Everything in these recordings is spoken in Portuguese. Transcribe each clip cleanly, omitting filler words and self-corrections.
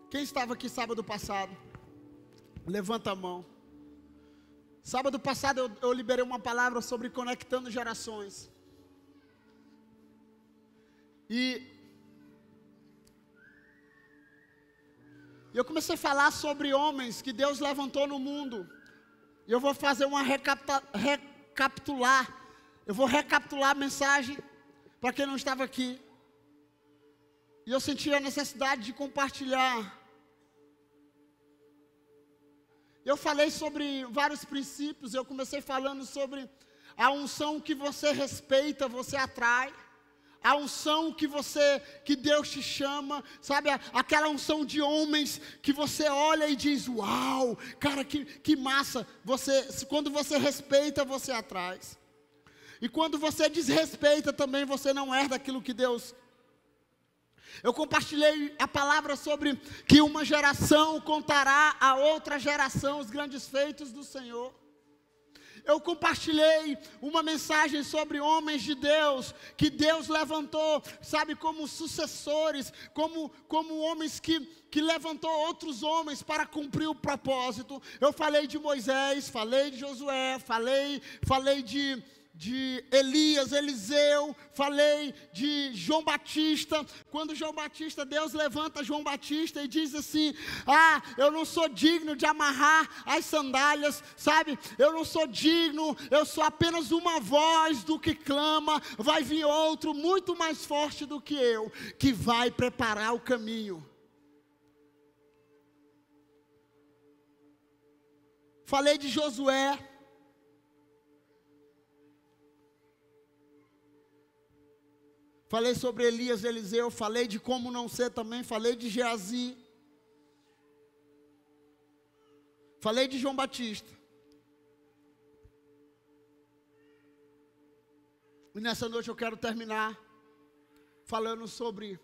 Quem estava aqui sábado passado? Levanta a mão. Sábado passado eu liberei uma palavra sobre conectando gerações. E eu comecei a falar sobre homens que Deus levantou no mundo. E eu vou fazer uma recapitular. Eu vou recapitular a mensagem para quem não estava aqui. E eu senti a necessidade de compartilhar. Eu falei sobre vários princípios. Eu comecei falando sobre a unção que você respeita, você atrai. A unção que Deus te chama, sabe, aquela unção de homens que você olha e diz, uau, cara, que massa, quando você respeita, você atrai. E quando você desrespeita também, você não herda aquilo que Deus... Eu compartilhei a palavra sobre que uma geração contará a outra geração os grandes feitos do Senhor. Eu compartilhei uma mensagem sobre homens de Deus, que Deus levantou, sabe, como sucessores, como homens que levantou outros homens para cumprir o propósito. Eu falei de Moisés, falei de Josué, falei de Elias, Eliseu, falei de João Batista. Quando João Batista, Deus levanta João Batista e diz assim, eu não sou digno de amarrar as sandálias, sabe, eu não sou digno, eu sou apenas uma voz do que clama, vai vir outro muito mais forte do que eu, que vai preparar o caminho. Falei de Josué. Falei sobre Elias, Eliseu, falei de como não ser também, falei de Geazi. Falei de João Batista. E nessa noite eu quero terminar falando sobre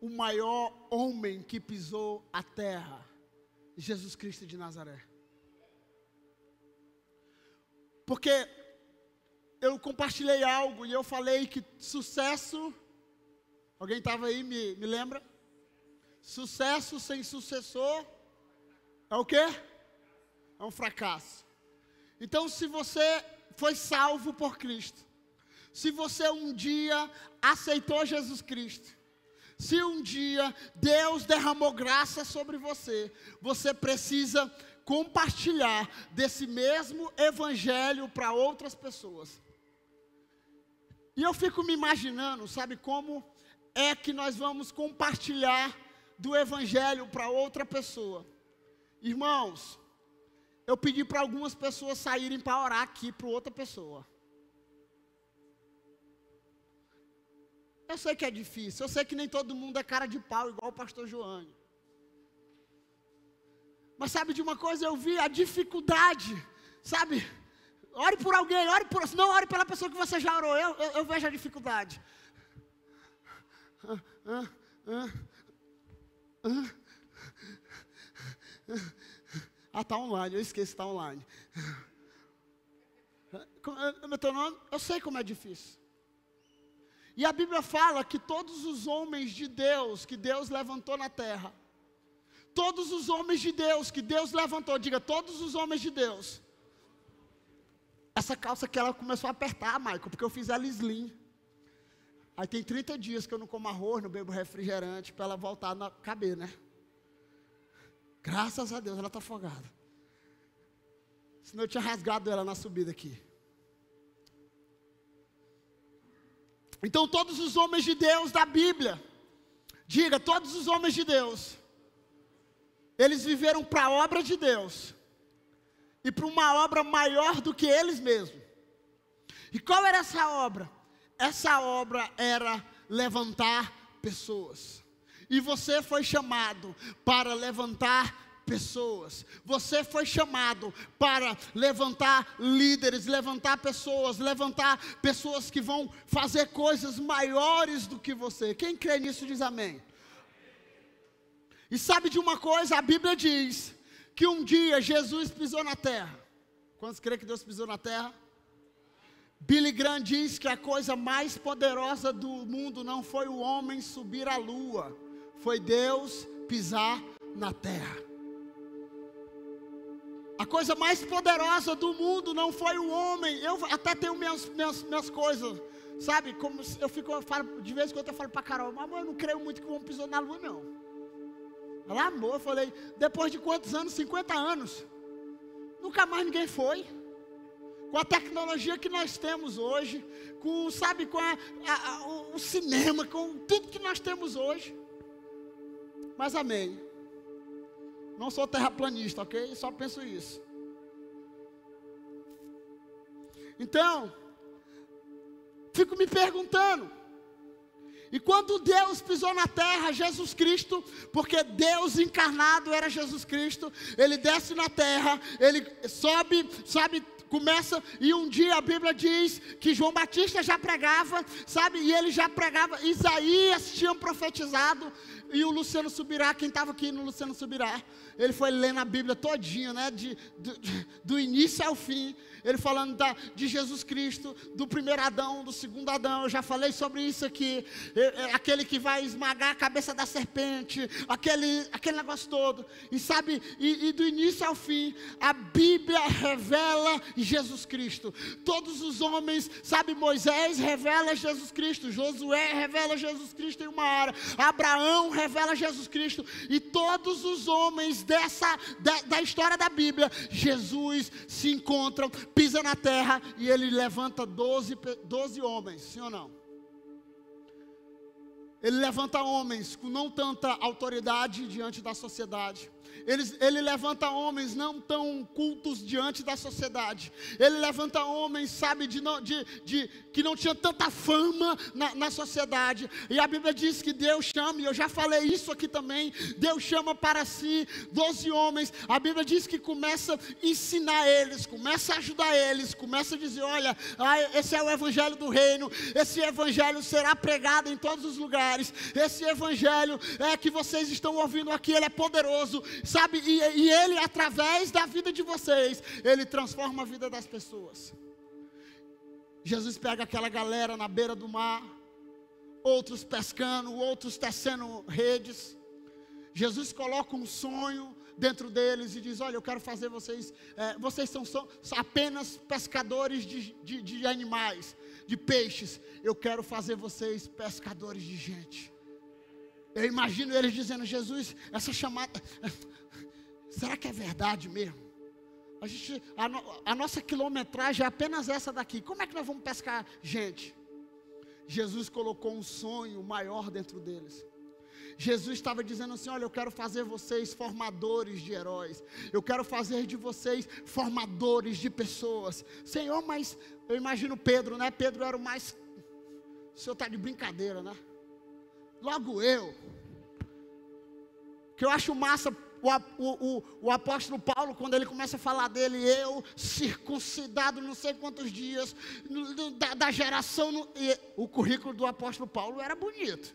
o maior homem que pisou a terra, Jesus Cristo de Nazaré. Porque eu compartilhei algo e eu falei que sucesso, alguém estava aí, me lembra? Sucesso sem sucessor é o quê? É um fracasso. Então, se você foi salvo por Cristo, se você um dia aceitou Jesus Cristo, se um dia Deus derramou graça sobre você, você precisa compartilhar desse mesmo evangelho para outras pessoas. E eu fico me imaginando, sabe, como é que nós vamos compartilhar do evangelho para outra pessoa. Irmãos, eu pedi para algumas pessoas saírem para orar aqui para outra pessoa. Eu sei que é difícil, eu sei que nem todo mundo é cara de pau, igual o pastor Joane. Mas sabe de uma coisa, eu vi a dificuldade, sabe? Ore por alguém, não ore pela pessoa que você já orou, eu vejo a dificuldade. Está online, eu esqueci, está online. Eu sei como é difícil. E a Bíblia fala que todos os homens de Deus, que Deus levantou na terra, todos os homens de Deus que Deus levantou, diga, todos os homens de Deus. Essa calça que ela começou a apertar, Michael, porque eu fiz ela slim. Aí tem 30 dias que eu não como arroz, não bebo refrigerante, para ela voltar a caber, né? Graças a Deus, ela está afogada. Senão eu tinha rasgado ela na subida aqui. Então todos os homens de Deus da Bíblia, diga, todos os homens de Deus, eles viveram para a obra de Deus. E para uma obra maior do que eles mesmos. E qual era essa obra? Essa obra era levantar pessoas. E você foi chamado para levantar pessoas. Você foi chamado para levantar líderes, levantar pessoas que vão fazer coisas maiores do que você. Quem crê nisso diz amém. E sabe de uma coisa? A Bíblia diz que um dia Jesus pisou na terra. Quantos creem que Deus pisou na terra? Billy Graham diz que a coisa mais poderosa do mundo não foi o homem subir à lua, foi Deus pisar na terra. A coisa mais poderosa do mundo não foi o homem. Eu até tenho minhas coisas, sabe? Como eu falo, de vez em quando eu falo para Carol, mamãe, eu não creio muito que o homem pisou na lua, não. Ela amou, eu falei, depois de quantos anos? 50 anos. Nunca mais ninguém foi. Com a tecnologia que nós temos hoje, com o cinema, com tudo que nós temos hoje. Mas amém. Não sou terraplanista, ok? Só penso isso. Então, fico me perguntando. E quando Deus pisou na terra, Jesus Cristo, porque Deus encarnado era Jesus Cristo, Ele desce na terra, Ele sobe, começa, e um dia a Bíblia diz que João Batista já pregava, e ele já pregava, Isaías tinha profetizado, e o Luciano Subirá, quem estava aqui no Luciano Subirá, ele foi lendo a Bíblia todinha, né, do início ao fim, ele falando de Jesus Cristo, do primeiro Adão, do segundo Adão, eu já falei sobre isso aqui, aquele que vai esmagar a cabeça da serpente, aquele negócio todo, e do início ao fim, a Bíblia revela Jesus Cristo. Todos os homens, Moisés revela Jesus Cristo, Josué revela Jesus Cristo em uma hora, Abraão revela Jesus Cristo, e todos os homens da história da Bíblia, Jesus se encontra, pisa na terra, e ele levanta 12 homens, sim ou não? Ele levanta homens com não tanta autoridade diante da sociedade. Ele levanta homens não tão cultos diante da sociedade. Ele levanta homens, que não tinha tanta fama na sociedade. E a Bíblia diz que Deus chama, e eu já falei isso aqui também, Deus chama para si 12 homens. A Bíblia diz que começa a ensinar eles, começa a ajudar eles, começa a dizer, olha, esse é o evangelho do reino, esse evangelho será pregado em todos os lugares, esse evangelho que vocês estão ouvindo aqui, ele é poderoso, e ele, através da vida de vocês, ele transforma a vida das pessoas. Jesus pega aquela galera na beira do mar, outros pescando, outros tecendo redes. Jesus coloca um sonho dentro deles e diz, olha, eu quero fazer vocês são apenas pescadores de animais, de peixes, eu quero fazer vocês pescadores de gente. Eu imagino eles dizendo, Jesus, essa chamada, será que é verdade mesmo? A nossa quilometragem é apenas essa daqui, como é que nós vamos pescar gente? Jesus colocou um sonho maior dentro deles. Jesus estava dizendo assim, olha, eu quero fazer vocês formadores de heróis, eu quero fazer de vocês formadores de pessoas. Senhor, mas eu imagino Pedro, né? Pedro era o mais, o senhor está de brincadeira, né? Logo eu, que eu acho massa o apóstolo Paulo, quando ele começa a falar dele, eu circuncidado não sei quantos dias, da geração, o currículo do apóstolo Paulo era bonito,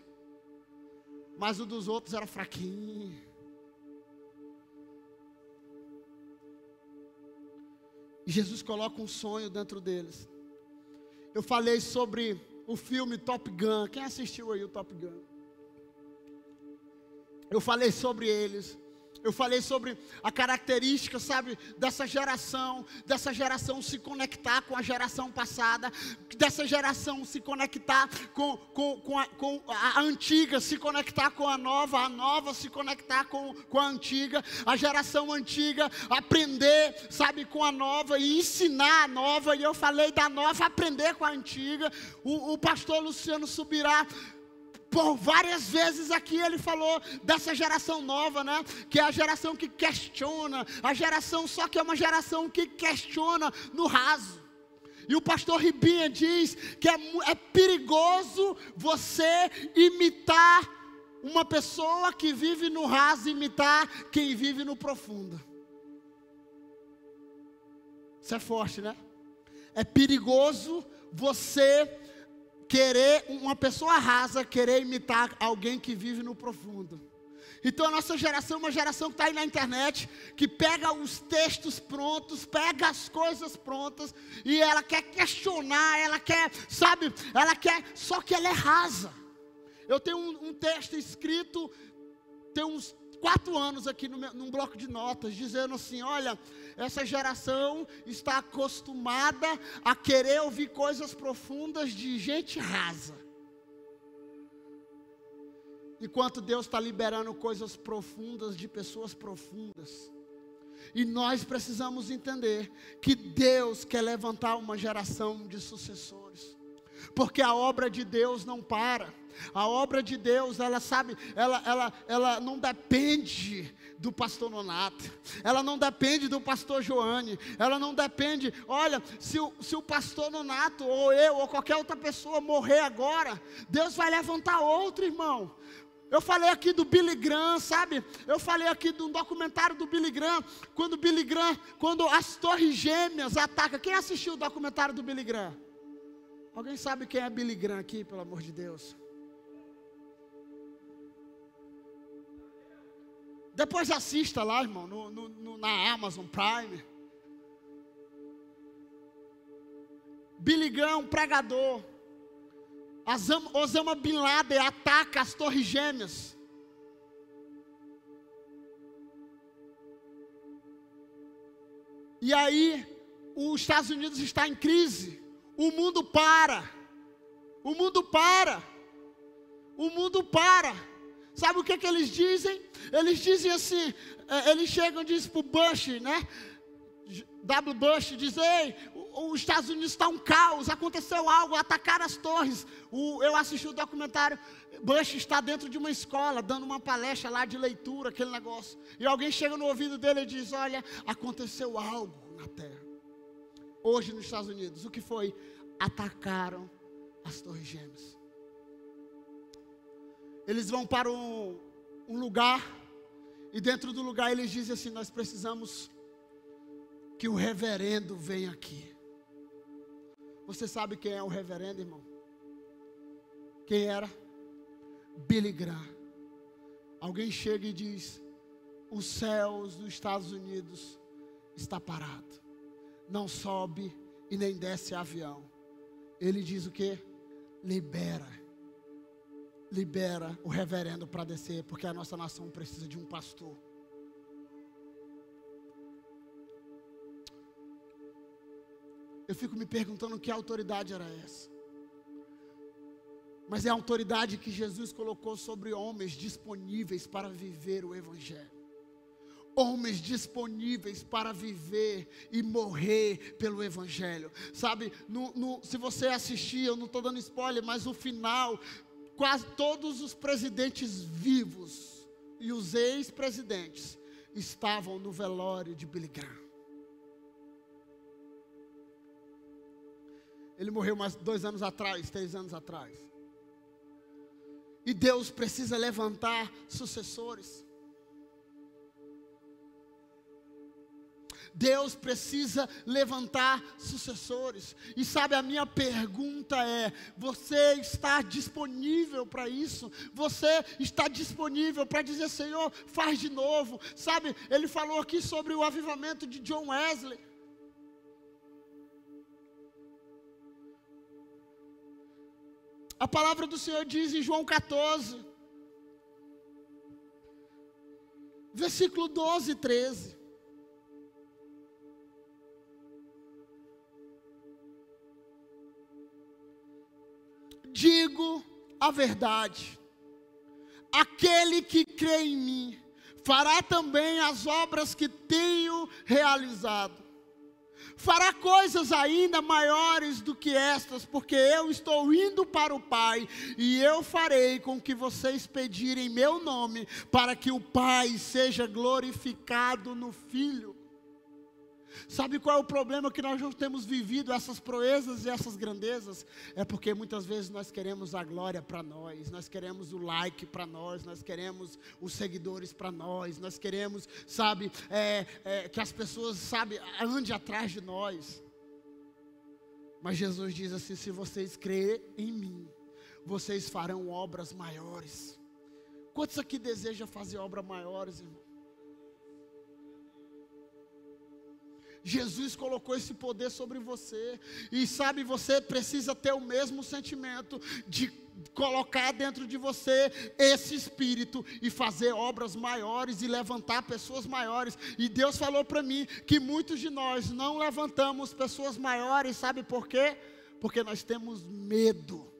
mas o dos outros era fraquinho. E Jesus coloca um sonho dentro deles. Eu falei sobre o filme Top Gun, quem assistiu aí o Top Gun? Eu falei sobre eles. Eu falei sobre a característica, dessa geração se conectar com a geração passada, dessa geração se conectar com a antiga, se conectar com a nova se conectar com a antiga, a geração antiga aprender, com a nova e ensinar a nova, e eu falei da nova aprender com a antiga. O pastor Luciano Subirá, por várias vezes aqui ele falou dessa geração nova, né? Que é a geração que questiona, só que é uma geração que questiona no raso. E o pastor Ribinha diz que é perigoso você imitar uma pessoa que vive no raso, imitar quem vive no profundo. Isso é forte, né? É perigoso você uma pessoa rasa querer imitar alguém que vive no profundo. Então a nossa geração é uma geração que está aí na internet, que pega os textos prontos, pega as coisas prontas, e ela quer questionar, ela quer, só que ela é rasa. Eu tenho um texto escrito, tem uns 4 anos aqui num bloco de notas, dizendo assim: olha, essa geração está acostumada a querer ouvir coisas profundas de gente rasa, enquanto Deus está liberando coisas profundas de pessoas profundas. E nós precisamos entender que Deus quer levantar uma geração de sucessores, porque a obra de Deus não para. A obra de Deus, ela não depende do pastor Nonato, ela não depende do pastor Joane, ela não depende, olha, se o pastor Nonato, ou eu, ou qualquer outra pessoa morrer agora, Deus vai levantar outro, irmão. Eu falei aqui do Billy Graham, sabe? Eu falei aqui de um documentário do Billy Graham, quando as torres gêmeas atacam. Quem assistiu o documentário do Billy Graham? Alguém sabe quem é Billy Graham aqui, pelo amor de Deus? Depois assista lá, irmão, na Amazon Prime. Billy Graham, um pregador. Osama Bin Laden ataca as torres gêmeas. E aí, os Estados Unidos está em crise. O mundo para. O mundo para. O mundo para. Sabe o que eles dizem? Eles dizem assim, eles chegam e dizem para o Bush, né? W. Bush, diz: ei, os Estados Unidos está um caos, aconteceu algo, atacaram as torres. Eu assisti o documentário, Bush está dentro de uma escola, dando uma palestra lá de leitura, aquele negócio. E alguém chega no ouvido dele e diz: olha, aconteceu algo na terra. Hoje nos Estados Unidos, o que foi? Atacaram as torres gêmeas. Eles vão para um lugar, e dentro do lugar eles dizem assim: nós precisamos que o reverendo venha aqui. Você sabe quem é o reverendo, irmão? Quem era? Billy Graham. Alguém chega e diz: os céus dos Estados Unidos está parado, não sobe e nem desce avião. Ele diz o quê? Libera o reverendo para descer, porque a nossa nação precisa de um pastor. Eu fico me perguntando que autoridade era essa. Mas é a autoridade que Jesus colocou sobre homens disponíveis para viver o Evangelho. Homens disponíveis para viver e morrer pelo Evangelho. Sabe, se você assistir, eu não estou dando spoiler, mas no final, quase todos os presidentes vivos e os ex-presidentes estavam no velório de Billy Graham. Ele morreu mais 2 anos atrás, 3 anos atrás. E Deus precisa levantar sucessores. Deus precisa levantar sucessores. E sabe, a minha pergunta é: você está disponível para isso? Você está disponível para dizer: Senhor, faz de novo? Sabe, ele falou aqui sobre o avivamento de John Wesley. A palavra do Senhor diz em João 14, versículo 12 e 13. Digo a verdade, aquele que crê em mim, fará também as obras que tenho realizado. Fará coisas ainda maiores do que estas, porque eu estou indo para o Pai, e eu farei com que vocês pedirem meu nome, para que o Pai seja glorificado no Filho. Sabe qual é o problema que nós não temos vivido essas proezas e essas grandezas? É porque muitas vezes nós queremos a glória para nós queremos o like para nós queremos os seguidores para nós queremos, sabe, que as pessoas, sabe, andem atrás de nós. Mas Jesus diz assim: se vocês crerem em mim, vocês farão obras maiores. Quantos aqui desejam fazer obras maiores, irmão? Jesus colocou esse poder sobre você. E sabe, você precisa ter o mesmo sentimento de colocar dentro de você esse espírito e fazer obras maiores e levantar pessoas maiores. E Deus falou para mim que muitos de nós não levantamos pessoas maiores, sabe por quê? Porque nós temos medo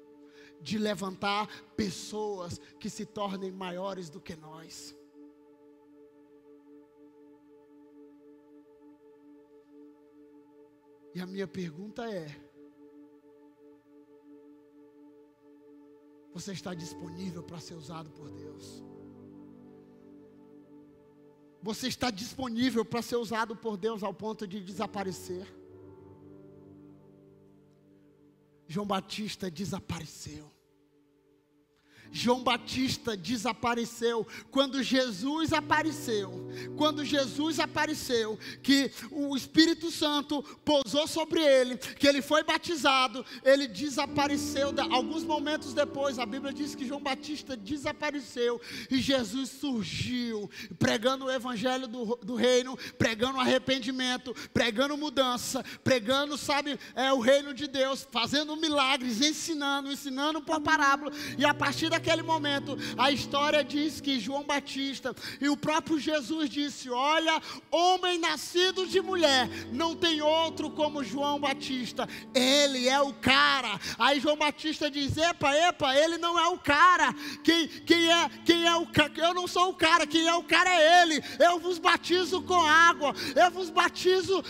de levantar pessoas que se tornem maiores do que nós. E a minha pergunta é: você está disponível para ser usado por Deus? Você está disponível para ser usado por Deus ao ponto de desaparecer? João Batista desapareceu. João Batista desapareceu. Quando Jesus apareceu, que o Espírito Santo pousou sobre ele, que ele foi batizado, ele desapareceu. Alguns momentos depois, a Bíblia diz que João Batista desapareceu e Jesus surgiu, pregando o evangelho do reino, pregando arrependimento, pregando mudança, pregando, o reino de Deus, fazendo milagres, ensinando por parábola. E a partir daquele momento, a história diz que João Batista, e o próprio Jesus disse: olha, homem nascido de mulher, não tem outro como João Batista, ele é o cara. Aí João Batista diz: epa, ele não é o cara. Quem é o cara? Eu não sou o cara, quem é o cara é ele. Eu vos batizo com água, eu vos batizo,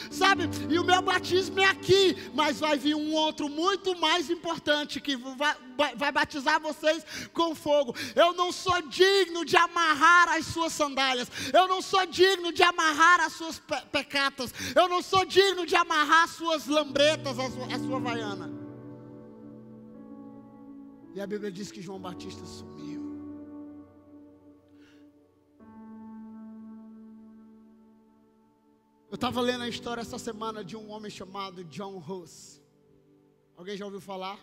e o meu batismo é aqui, mas vai vir um outro muito mais importante, que vai batizar vocês com fogo. Eu não sou digno de amarrar as suas sandálias, eu não sou digno de amarrar as suas pecatas, eu não sou digno de amarrar as suas lambretas, a sua vaiana. E a Bíblia diz que João Batista sumiu. Eu estava lendo a história essa semana de um homem chamado John Huss. Alguém já ouviu falar?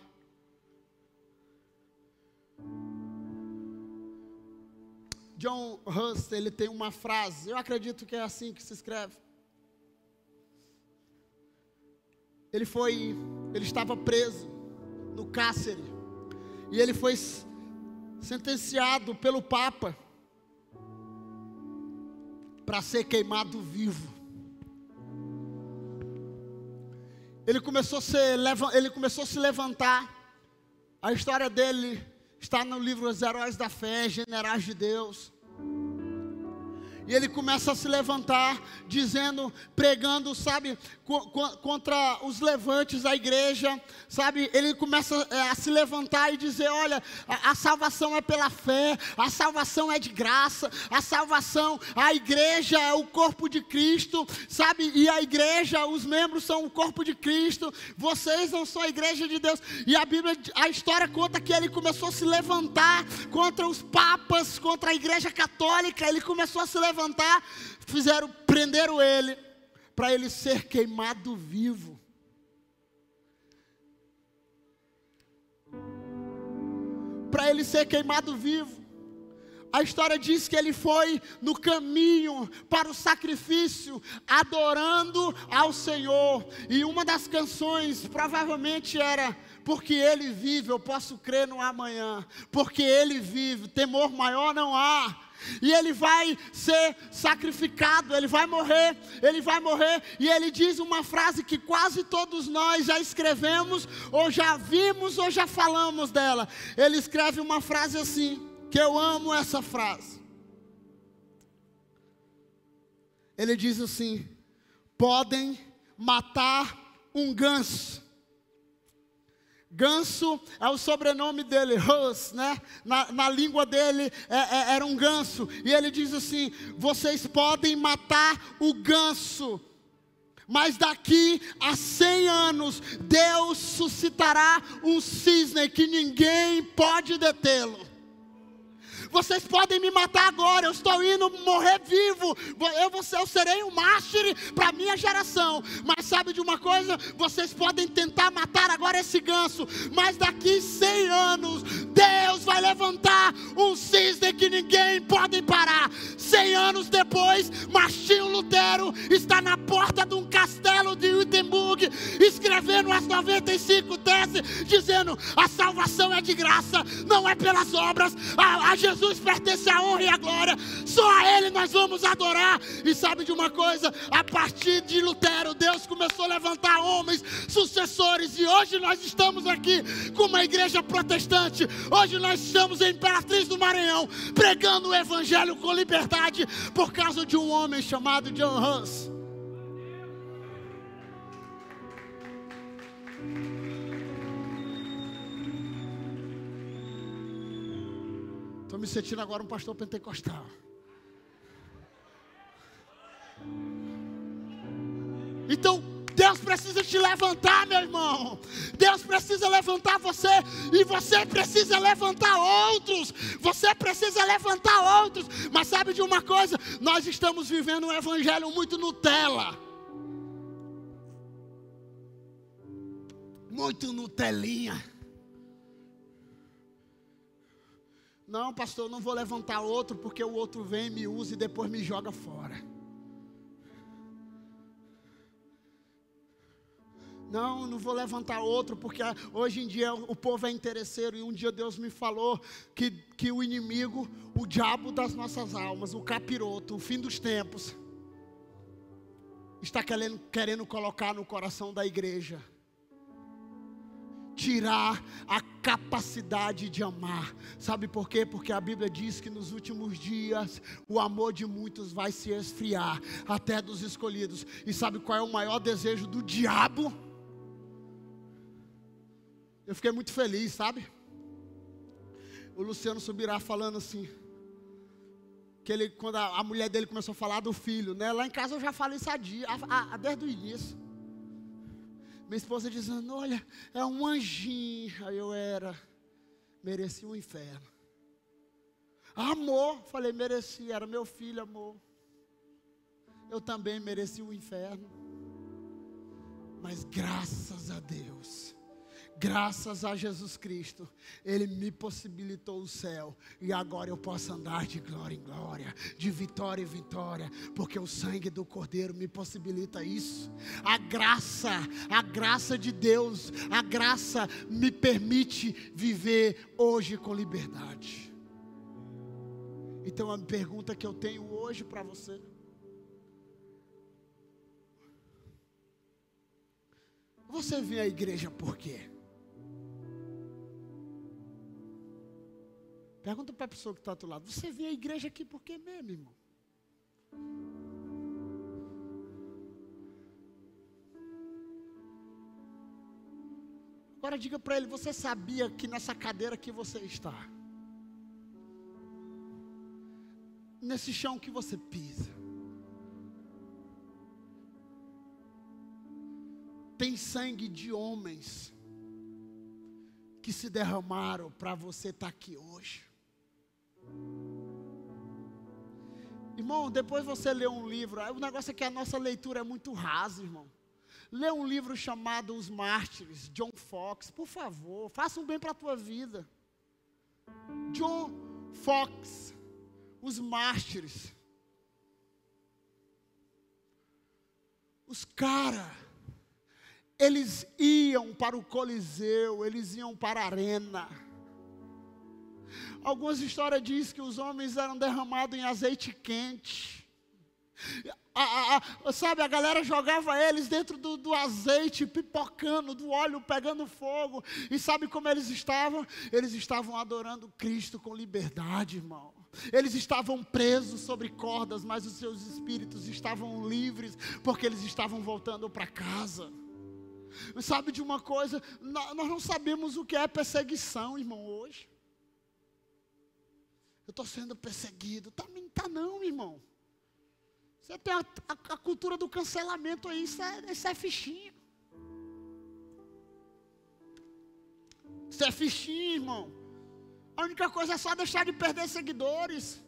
John Huss, ele tem uma frase, eu acredito que é assim que se escreve. Ele estava preso no cárcere, e ele foi sentenciado pelo Papa para ser queimado vivo. Ele começou a se levantar. A história dele está no livro Os Heróis da Fé, Generais de Deus. E ele começa a se levantar, pregando, contra os levantes da igreja, Ele começa a se levantar e dizer: olha, a salvação é pela fé, a salvação é de graça, a igreja é o corpo de Cristo, e a igreja, os membros são o corpo de Cristo, vocês não são a igreja de Deus. E a história conta que ele começou a se levantar contra os papas, contra a igreja católica. Ele começou a se levantar, prenderam ele, para ele ser queimado vivo. Para ele ser queimado vivo. A história diz que ele foi no caminho para o sacrifício, adorando ao Senhor. E uma das canções provavelmente era: porque Ele vive, eu posso crer no amanhã. Porque Ele vive, temor maior não há. E ele vai ser sacrificado, ele vai morrer, e ele diz uma frase que quase todos nós já escrevemos, ou já vimos, ou já falamos dela. Ele escreve uma frase assim, que eu amo essa frase. Ele diz assim: podem matar um ganso. Ganso é o sobrenome dele, Huss, na língua dele era um ganso. E ele diz assim: vocês podem matar o ganso, mas daqui a 100 anos Deus suscitará um cisne que ninguém pode detê-lo. Vocês podem me matar agora, eu estou indo morrer vivo, eu serei um mártir para a minha geração. Mas sabe de uma coisa? Vocês podem tentar matar agora esse ganso, mas daqui 100 anos Deus vai levantar um cisne que ninguém pode parar. 100 anos anos depois, Martinho Lutero está na porta de um castelo de Wittenberg, escrevendo as 95 teses, dizendo: a salvação é de graça, não é pelas obras, a Jesus pertence a honra e a glória, só a Ele nós vamos adorar. E sabe de uma coisa? A partir de Lutero, Deus começou a levantar homens, sucessores, e hoje nós estamos aqui com uma igreja protestante. Hoje nós estamos em Imperatriz do Maranhão, pregando o evangelho com liberdade, por causa de um homem chamado John Hus. Estou me sentindo agora um pastor pentecostal. Então, Deus precisa te levantar, meu irmão. Deus precisa levantar você. E você precisa levantar outros. Você precisa levantar outros. Mas sabe de uma coisa? Nós estamos vivendo um evangelho muito Nutella. Muito Nutelinha. Não, pastor, eu não vou levantar outro, porque o outro vem, me usa e depois me joga fora. Não vou levantar outro, porque hoje em dia o povo é interesseiro. E um dia Deus me falou que o inimigo, o diabo das nossas almas, o capiroto, o fim dos tempos, está querendo colocar no coração da igreja, tirar a capacidade de amar. Sabe por quê? Porque a Bíblia diz que nos últimos dias o amor de muitos vai se esfriar, até dos escolhidos. E sabe qual é o maior desejo do diabo? Eu fiquei muito feliz, sabe? O Luciano Subirá falando assim, que ele, quando a mulher dele começou a falar do filho, né? Lá em casa eu já falo isso desde o início. Minha esposa dizendo: olha, é um anjinho. Aí eu merecia o inferno. Amor, falei, mereci, era meu filho, amor. Eu também mereci o inferno. Mas graças a Deus, graças a Jesus Cristo, Ele me possibilitou o céu. E agora eu posso andar de glória em glória, de vitória em vitória, porque o sangue do Cordeiro me possibilita isso. A graça de Deus, a graça me permite viver hoje com liberdade. Então a pergunta que eu tenho hoje para você: você vem à igreja por quê? Pergunta para a pessoa que está do lado: você vem à igreja aqui por quê mesmo, irmão? Agora diga para ele: você sabia que nessa cadeira que você está, nesse chão que você pisa, tem sangue de homens que se derramaram para você estar aqui hoje? Irmão, depois você lê um livro. O negócio é que a nossa leitura é muito rasa, irmão. Lê um livro chamado Os Mártires, John Fox. Por favor, faça um bem para a tua vida. John Fox, Os Mártires. Os caras, eles iam para o Coliseu, eles iam para a arena. Algumas histórias dizem que os homens eram derramados em azeite quente. Sabe, a galera jogava eles dentro do azeite, pipocando, do óleo pegando fogo. E sabe como eles estavam? Eles estavam adorando Cristo com liberdade, irmão. Eles estavam presos sobre cordas, mas os seus espíritos estavam livres, porque eles estavam voltando para casa. Sabe de uma coisa? Nós não sabemos o que é perseguição, irmão, hoje. Eu estou sendo perseguido. Tá não, irmão. Você tem a cultura do cancelamento aí, isso é fichinha. Isso é fichinha, irmão. A única coisa é só deixar de perder seguidores.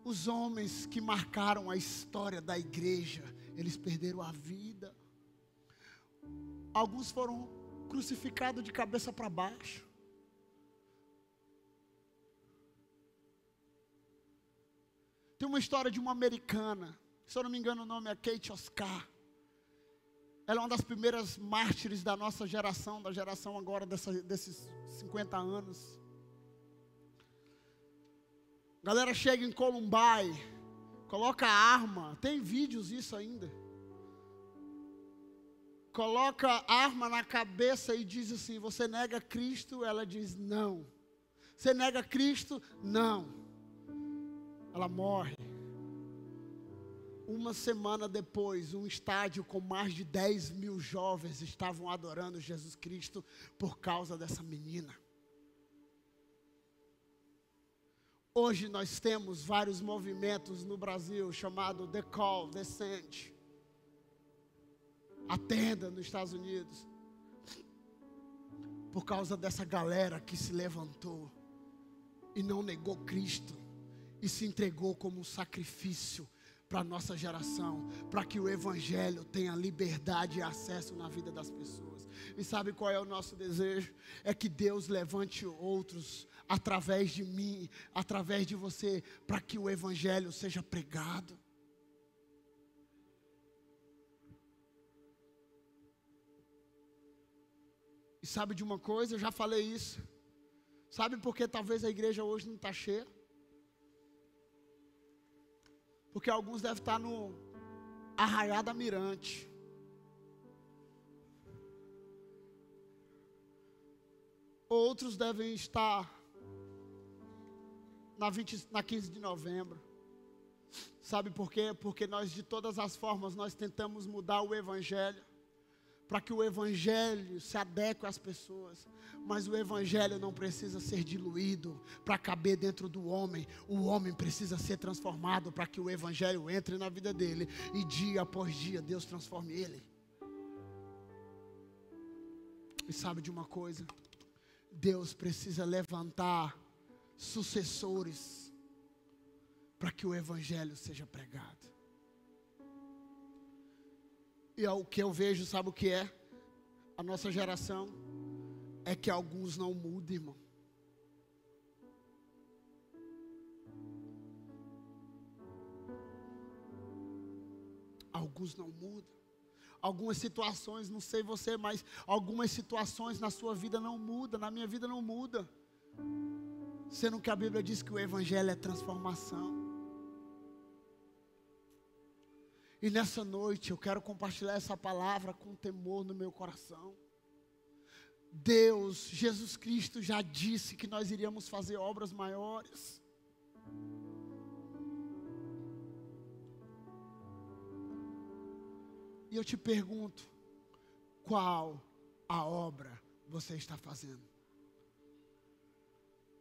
Os homens que marcaram a história da igreja, eles perderam a vida. Alguns foram crucificados de cabeça para baixo. Tem uma história de uma americana, se eu não me engano o nome é Kate Oscar. Ela é uma das primeiras mártires da nossa geração, da geração agora desses 50 anos. A galera chega em Columbine, coloca arma, tem vídeos disso ainda. Coloca arma na cabeça e diz assim: você nega Cristo? Ela diz não. Você nega Cristo? Não. Ela morre. Uma semana depois, um estádio com mais de 10 mil jovens estavam adorando Jesus Cristo por causa dessa menina. Hoje nós temos vários movimentos no Brasil chamado The Call, The Send. Atenda nos Estados Unidos. Por causa dessa galera que se levantou e não negou Cristo e se entregou como um sacrifício para a nossa geração, para que o Evangelho tenha liberdade e acesso na vida das pessoas. E sabe qual é o nosso desejo? É que Deus levante outros através de mim, através de você, para que o Evangelho seja pregado. E sabe de uma coisa? Eu já falei isso. Sabe por que talvez a igreja hoje não está cheia? Porque alguns devem estar no Arraial da Mirante. Outros devem estar na 15 de novembro. Sabe por quê? Porque nós, de todas as formas, nós tentamos mudar o Evangelho, para que o Evangelho se adeque às pessoas. Mas o Evangelho não precisa ser diluído para caber dentro do homem. O homem precisa ser transformado para que o Evangelho entre na vida dele. E dia após dia Deus transforme ele. E sabe de uma coisa? Deus precisa levantar sucessores para que o Evangelho seja pregado. E o que eu vejo, sabe o que é? A nossa geração é que alguns não mudam, irmão. Alguns não mudam. Algumas situações, não sei você, mas algumas situações na sua vida não mudam, na minha vida não muda. Sendo que a Bíblia diz que o Evangelho é transformação. E nessa noite eu quero compartilhar essa palavra com temor no meu coração. Deus, Jesus Cristo já disse que nós iríamos fazer obras maiores. E eu te pergunto, qual a obra você está fazendo?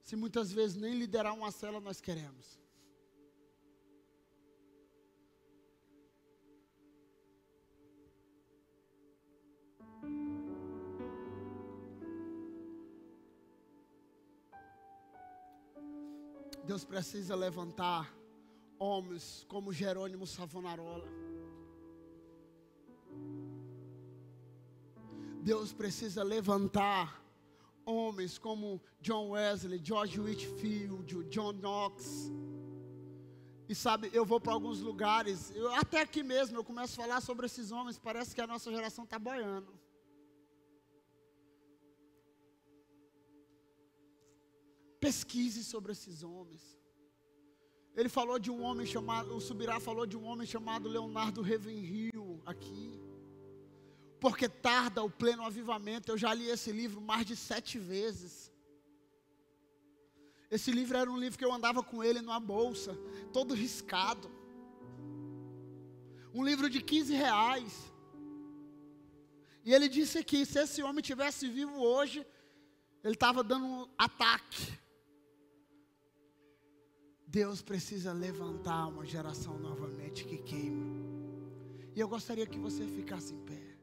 Se muitas vezes nem liderar uma célula nós queremos. Deus precisa levantar homens como Jerônimo Savonarola. Deus precisa levantar homens como John Wesley, George Whitefield, John Knox. E sabe, eu vou para alguns lugares, até aqui mesmo eu começo a falar sobre esses homens, parece que a nossa geração está boiando. Pesquise sobre esses homens. Ele falou de um homem chamado, o Subirá falou de um homem chamado Leonardo Ravenhill aqui. Porque tarda o pleno avivamento. Eu já li esse livro mais de 7 vezes. Esse livro era um livro que eu andava com ele numa bolsa, todo riscado. Um livro de R$15. E ele disse que se esse homem tivesse vivo hoje, ele estava dando um ataque. Deus precisa levantar uma geração novamente que queima. E eu gostaria que você ficasse em pé.